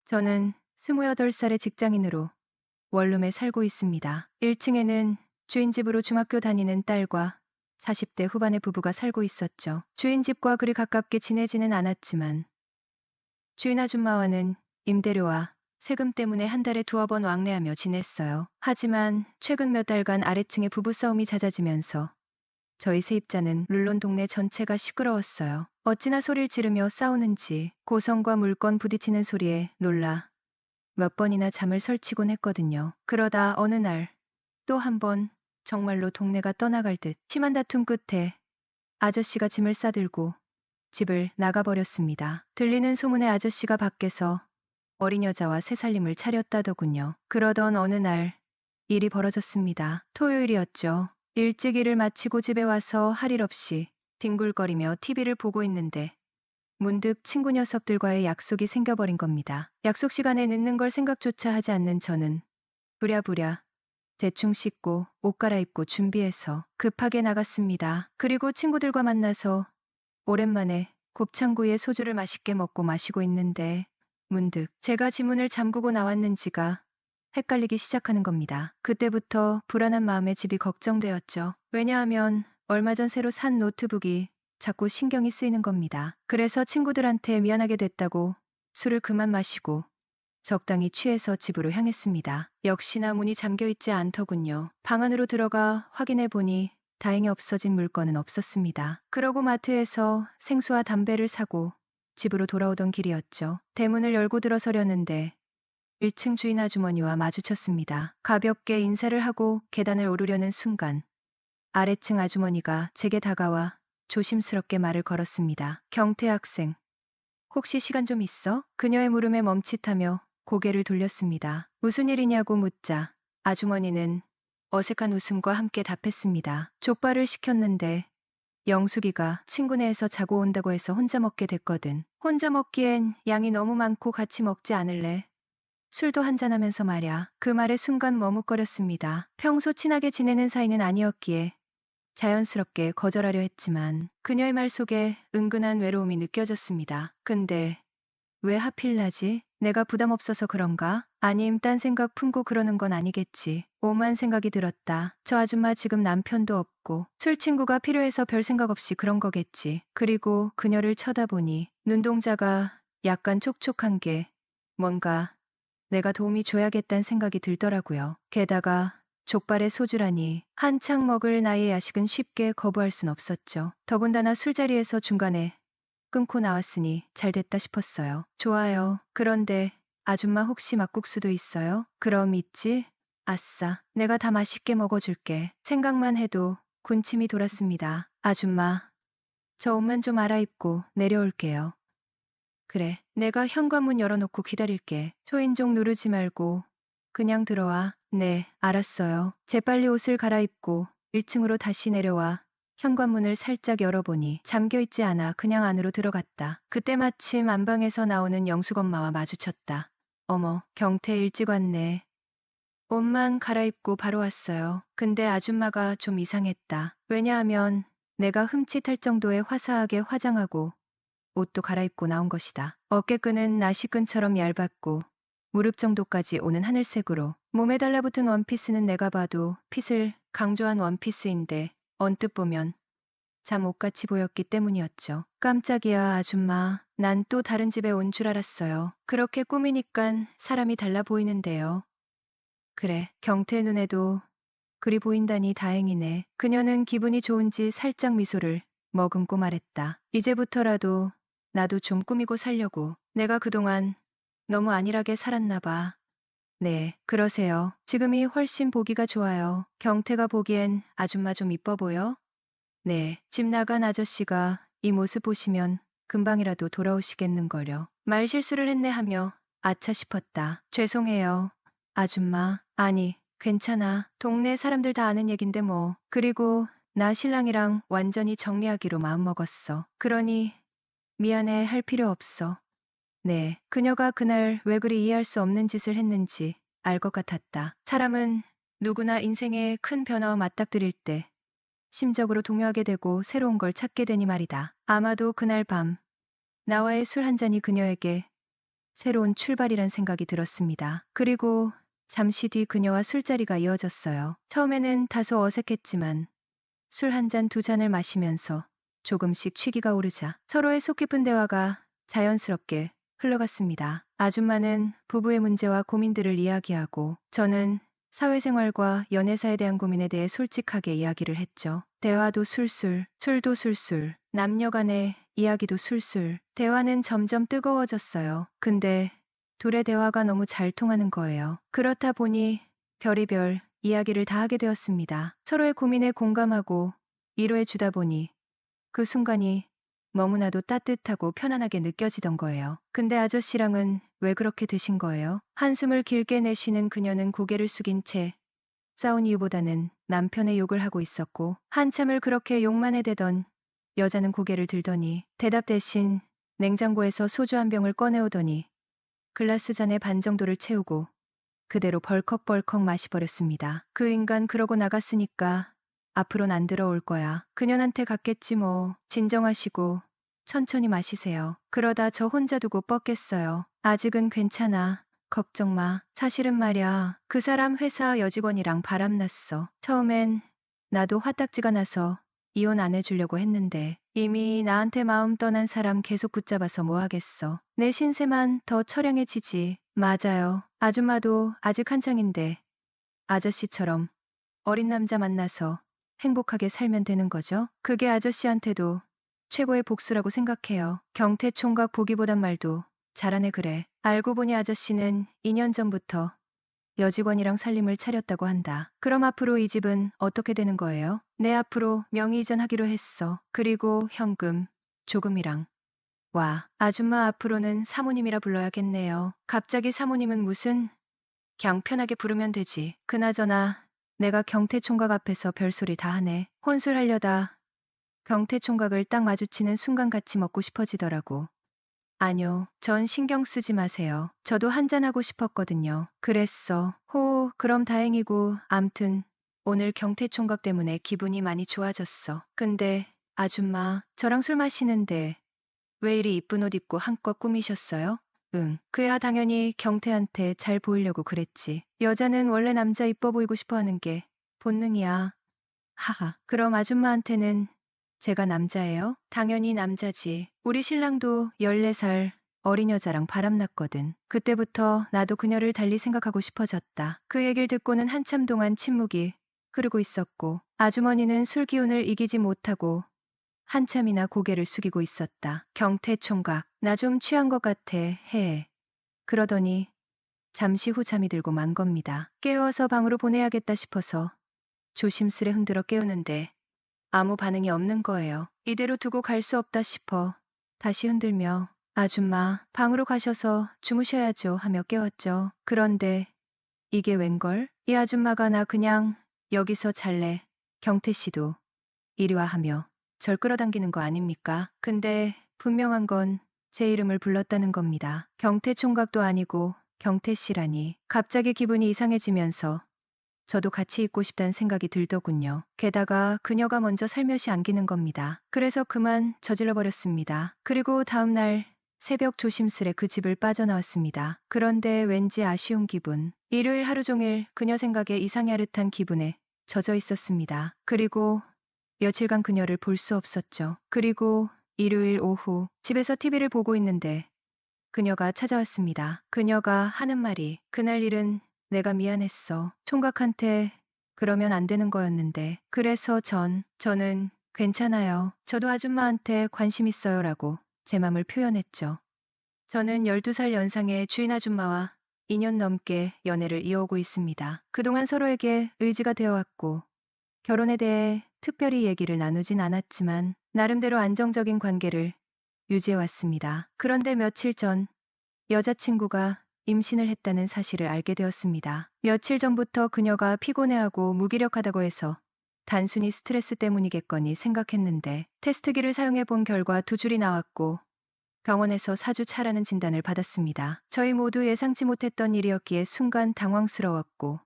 저는 28살의 직장인으로 원룸에 살고 있습니다. 1층에는 주인 집으로 중학교 다니는 딸과 40대 후반의 부부가 살고 있었죠. 주인 집과 그리 가깝게 지내지는 않았지만 주인 아줌마와는 임대료와 세금 때문에 한 달에 두어 번 왕래하며 지냈어요. 하지만 최근 몇 달간 아래층의 부부싸움이 잦아지면서 저희 세입자는 물론 동네 전체가 시끄러웠어요. 어찌나 소리를 지르며 싸우는지 고성과 물건 부딪히는 소리에 놀라 몇 번이나 잠을 설치곤 했거든요. 그러다 어느 날 또 한 번 정말로 동네가 떠나갈 듯 심한 다툼 끝에 아저씨가 짐을 싸들고 집을 나가버렸습니다. 들리는 소문에 아저씨가 밖에서 어린 여자와 새살림을 차렸다더군요. 그러던 어느 날 일이 벌어졌습니다. 토요일이었죠. 일찍 일을 마치고 집에 와서 할 일 없이 뒹굴거리며 TV를 보고 있는데 문득 친구 녀석들과의 약속이 생겨버린 겁니다. 약속 시간에 늦는 걸 생각조차 하지 않는 저는 부랴부랴 대충 씻고 옷 갈아입고 준비해서 급하게 나갔습니다. 그리고 친구들과 만나서 오랜만에 곱창구이에 소주를 맛있게 먹고 마시고 있는데 문득 제가 지문을 잠그고 나왔는지가 헷갈리기 시작하는 겁니다. 그때부터 불안한 마음에 집이 걱정되었죠. 왜냐하면 얼마 전 새로 산 노트북이 자꾸 신경이 쓰이는 겁니다. 그래서 친구들한테 미안하게 됐다고 술을 그만 마시고 적당히 취해서 집으로 향했습니다. 역시나 문이 잠겨 있지 않더군요. 방 안으로 들어가 확인해 보니 다행히 없어진 물건은 없었습니다. 그러고 마트에서 생수와 담배를 사고 집으로 돌아오던 길이었죠. 대문을 열고 들어서려는데 1층 주인 아주머니와 마주쳤습니다. 가볍게 인사를 하고 계단을 오르려는 순간 아래층 아주머니가 제게 다가와 조심스럽게 말을 걸었습니다. 경태 학생, 혹시 시간 좀 있어? 그녀의 물음에 멈칫하며 고개를 돌렸습니다. 무슨 일이냐고 묻자 아주머니는 어색한 웃음과 함께 답했습니다. 족발을 시켰는데 영숙이가 친구네에서 자고 온다고 해서 혼자 먹게 됐거든. 혼자 먹기엔 양이 너무 많고 같이 먹지 않을래? 술도 한잔하면서 말야. 그 말에 순간 머뭇거렸습니다. 평소 친하게 지내는 사이는 아니었기에 자연스럽게 거절하려 했지만 그녀의 말 속에 은근한 외로움이 느껴졌습니다. 근데 왜 하필 나지? 내가 부담 없어서 그런가? 아님 딴 생각 품고 그러는 건 아니겠지. 오만 생각이 들었다. 저 아줌마 지금 남편도 없고 술 친구가 필요해서 별 생각 없이 그런 거겠지. 그리고 그녀를 쳐다보니 눈동자가 약간 촉촉한 게 뭔가 내가 도움이 줘야겠다는 생각이 들더라고요. 게다가 족발에 소주라니 한창 먹을 나이의 야식은 쉽게 거부할 순 없었죠. 더군다나 술자리에서 중간에 끊고 나왔으니 잘 됐다 싶었어요. 좋아요. 그런데 아줌마 혹시 막국수도 있어요? 그럼 있지? 아싸. 내가 다 맛있게 먹어줄게. 생각만 해도 군침이 돌았습니다. 아줌마, 저 옷만 좀 갈아입고 내려올게요. 그래, 내가 현관문 열어놓고 기다릴게. 초인종 누르지 말고 그냥 들어와. 네, 알았어요. 재빨리 옷을 갈아입고 1층으로 다시 내려와 현관문을 살짝 열어보니 잠겨있지 않아 그냥 안으로 들어갔다. 그때 마침 안방에서 나오는 영숙 엄마와 마주쳤다. 어머, 경태 일찍 왔네. 옷만 갈아입고 바로 왔어요. 근데 아줌마가 좀 이상했다. 왜냐하면 내가 흠칫할 정도의 화사하게 화장하고 옷도 갈아입고 나온 것이다. 어깨끈은 나시끈처럼 얇았고 무릎 정도까지 오는 하늘색으로 몸에 달라붙은 원피스는 내가 봐도 핏을 강조한 원피스인데 언뜻 보면 참 옷같이 보였기 때문이었죠. 깜짝이야 아줌마. 난 또 다른 집에 온 줄 알았어요. 그렇게 꾸미니깐 사람이 달라 보이는데요. 그래, 경태 눈에도 그리 보인다니 다행이네. 그녀는 기분이 좋은지 살짝 미소를 머금고 말했다. 이제부터라도 나도 좀 꾸미고 살려고. 내가 그동안 너무 안일하게 살았나 봐. 네, 그러세요. 지금이 훨씬 보기가 좋아요. 경태가 보기엔 아줌마 좀 이뻐 보여? 네, 집 나간 아저씨가 이 모습 보시면 금방이라도 돌아오시겠는걸요. 말 실수를 했네 하며 아차 싶었다. 죄송해요. 아줌마. 아니, 괜찮아. 동네 사람들 다 아는 얘긴데 뭐. 그리고 나 신랑이랑 완전히 정리하기로 마음먹었어. 그러니 미안해 할 필요 없어. 네, 그녀가 그날 왜 그리 이해할 수 없는 짓을 했는지 알 것 같았다. 사람은 누구나 인생에 큰 변화와 맞닥뜨릴 때 심적으로 동요하게 되고 새로운 걸 찾게 되니 말이다. 아마도 그날 밤 나와의 술 한 잔이 그녀에게 새로운 출발이란 생각이 들었습니다. 그리고 잠시 뒤 그녀와 술자리가 이어졌어요. 처음에는 다소 어색했지만 술 한 잔 두 잔을 마시면서 조금씩 취기가 오르자 서로의 속 깊은 대화가 자연스럽게 흘러갔습니다. 아줌마는 부부의 문제와 고민들을 이야기하고 저는 사회생활과 연애사에 대한 고민에 대해 솔직하게 이야기를 했죠. 대화도 술술, 술도 술술, 남녀 간의 이야기도 술술. 대화는 점점 뜨거워졌어요. 근데 둘의 대화가 너무 잘 통하는 거예요. 그렇다 보니 별의별 이야기를 다 하게 되었습니다. 서로의 고민에 공감하고 위로해 주다 보니 그 순간이 너무나도 따뜻하고 편안하게 느껴지던 거예요. 근데 아저씨랑은 왜 그렇게 되신 거예요? 한숨을 길게 내쉬는 그녀는 고개를 숙인 채 싸운 이유보다는 남편의 욕을 하고 있었고 한참을 그렇게 욕만 해대던 여자는 고개를 들더니 대답 대신 냉장고에서 소주 한 병을 꺼내오더니 글라스 잔에 반 정도를 채우고 그대로 벌컥벌컥 마시버렸습니다. 그 인간 그러고 나갔으니까 앞으로는 안 들어올 거야. 그년한테 갔겠지 뭐. 진정하시고 천천히 마시세요. 그러다 저 혼자 두고 뻗겠어요. 아직은 괜찮아. 걱정 마. 사실은 말야. 그 사람 회사 여직원이랑 바람났어. 처음엔 나도 화딱지가 나서 이혼 안 해주려고 했는데 이미 나한테 마음 떠난 사람 계속 붙잡아서 뭐 하겠어. 내 신세만 더 처량해지지. 맞아요. 아줌마도 아직 한창인데 아저씨처럼 어린 남자 만나서 행복하게 살면 되는 거죠. 그게 아저씨한테도 최고의 복수라고 생각해요. 경태 총각 보기보단 말도 잘하네 그래. 알고 보니 아저씨는 2년 전부터 여직원이랑 살림을 차렸다고 한다. 그럼 앞으로 이 집은 어떻게 되는 거예요? 내 앞으로 명의 이전하기로 했어. 그리고 현금 조금이랑. 와, 아줌마 앞으로는 사모님이라 불러야겠네요. 갑자기 사모님은 무슨? 그냥 편하게 부르면 되지. 그나저나 내가 경태 총각 앞에서 별소리 다 하네. 혼술하려다 경태 총각을 딱 마주치는 순간 같이 먹고 싶어지더라고. 아뇨, 전 신경 쓰지 마세요. 저도 한잔하고 싶었거든요. 그랬어. 호, 그럼 다행이고 암튼 오늘 경태 총각 때문에 기분이 많이 좋아졌어. 근데 아줌마, 저랑 술 마시는데 왜 이리 이쁜 옷 입고 한껏 꾸미셨어요? 응, 그야 당연히 경태한테 잘 보이려고 그랬지. 여자는 원래 남자 이뻐 보이고 싶어 하는 게 본능이야. 하하, 그럼 아줌마한테는 제가 남자예요? 당연히 남자지. 우리 신랑도 14살 어린 여자랑 바람났거든. 그때부터 나도 그녀를 달리 생각하고 싶어졌다. 그 얘기를 듣고는 한참 동안 침묵이 흐르고 있었고 아주머니는 술 기운을 이기지 못하고 한참이나 고개를 숙이고 있었다. 경태 총각, 나 좀 취한 것 같아 해. 그러더니 잠시 후 잠이 들고 만 겁니다. 깨워서 방으로 보내야겠다 싶어서 조심스레 흔들어 깨우는데 아무 반응이 없는 거예요. 이대로 두고 갈 수 없다 싶어 다시 흔들며 아줌마 방으로 가셔서 주무셔야죠 하며 깨웠죠. 그런데 이게 웬걸? 이 아줌마가 나 그냥 여기서 잘래. 경태 씨도 이리 와 하며 절 끌어당기는 거 아닙니까? 근데 분명한 건 제 이름을 불렀다는 겁니다. 경태 총각도 아니고 경태 씨라니. 갑자기 기분이 이상해지면서 저도 같이 있고 싶다는 생각이 들더군요. 게다가 그녀가 먼저 살며시 안기는 겁니다. 그래서 그만 저질러 버렸습니다. 그리고 다음 날 새벽 조심스레 그 집을 빠져나왔습니다. 그런데 왠지 아쉬운 기분. 일요일 하루 종일 그녀 생각에 이상야릇한 기분에 젖어 있었습니다. 그리고 며칠간 그녀를 볼 수 없었죠. 그리고 일요일 오후 집에서 TV를 보고 있는데 그녀가 찾아왔습니다. 그녀가 하는 말이 그날 일은 내가 미안했어. 총각한테 그러면 안 되는 거였는데. 그래서 저는 괜찮아요. 저도 아줌마한테 관심 있어요 라고 제 맘을 표현했죠. 저는 12살 연상의 주인 아줌마와 2년 넘게 연애를 이어오고 있습니다. 그동안 서로에게 의지가 되어왔고 결혼에 대해 특별히 얘기를 나누진 않았지만 나름대로 안정적인 관계를 유지해왔습니다. 그런데 며칠 전 여자친구가 임신을 했다는 사실을 알게 되었습니다. 며칠 전부터 그녀가 피곤해하고 무기력하다고 해서 단순히 스트레스 때문이겠거니 생각했는데 테스트기를 사용해 본 결과 2줄이 나왔고 병원에서 4주 차라는 진단을 받았습니다. 저희 모두 예상치 못했던 일이었기에 순간 당황스러웠고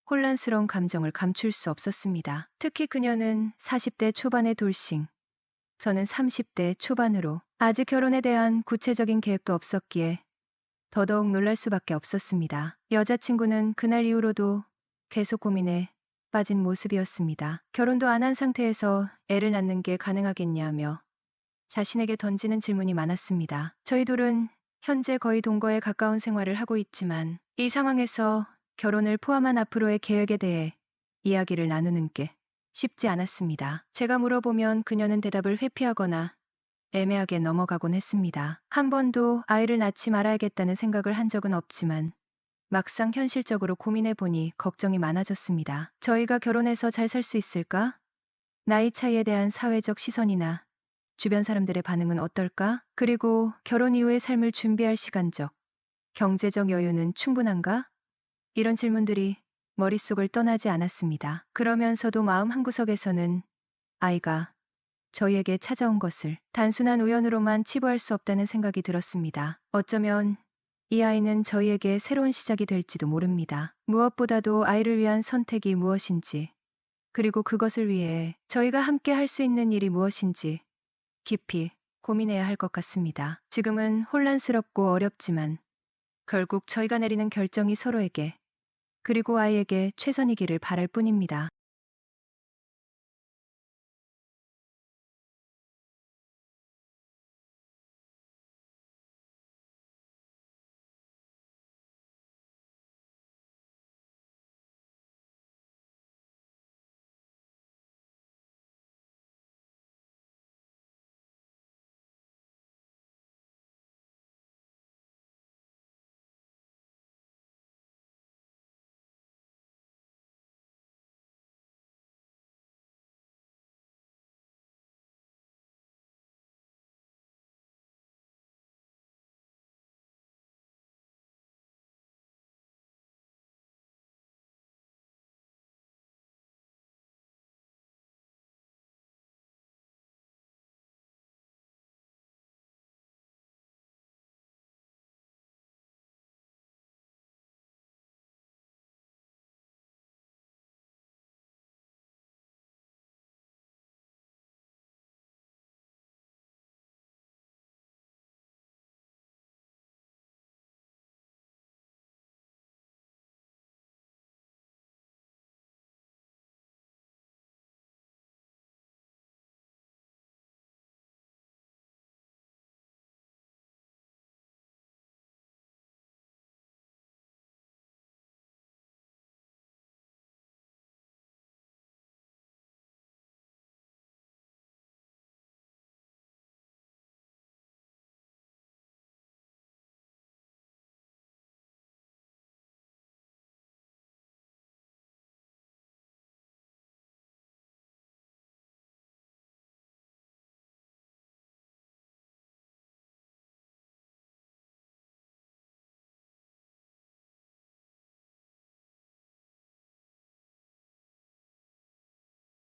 혼란스러운 감정을 감출 수 없었습니다. 특히 그녀는 40대 초반의 돌싱, 저는 30대 초반으로 아직 결혼에 대한 구체적인 계획도 없었기에 더더욱 놀랄 수밖에 없었습니다. 여자친구는 그날 이후로도 계속 고민에 빠진 모습이었습니다. 결혼도 안 한 상태에서 애를 낳는 게 가능하겠냐며 자신에게 던지는 질문이 많았습니다. 저희 둘은 현재 거의 동거에 가까운 생활을 하고 있지만 이 상황에서 결혼을 포함한 앞으로의 계획에 대해 이야기를 나누는 게 쉽지 않았습니다. 제가 물어보면 그녀는 대답을 회피하거나 애매하게 넘어가곤 했습니다. 한 번도 아이를 낳지 말아야겠다는 생각을 한 적은 없지만 막상 현실적으로 고민해 보니 걱정이 많아졌습니다. 저희가 결혼해서 잘 살 수 있을까? 나이 차이에 대한 사회적 시선이나 주변 사람들의 반응은 어떨까? 그리고 결혼 이후의 삶을 준비할 시간적, 경제적 여유는 충분한가? 이런 질문들이 머릿속을 떠나지 않았습니다. 그러면서도 마음 한구석에서는 아이가 저희에게 찾아온 것을 단순한 우연으로만 치부할 수 없다는 생각이 들었습니다. 어쩌면 이 아이는 저희에게 새로운 시작이 될지도 모릅니다. 무엇보다도 아이를 위한 선택이 무엇인지, 그리고 그것을 위해 저희가 함께 할 수 있는 일이 무엇인지 깊이 고민해야 할 것 같습니다. 지금은 혼란스럽고 어렵지만 결국 저희가 내리는 결정이 서로에게 그리고 아이에게 최선이기를 바랄 뿐입니다.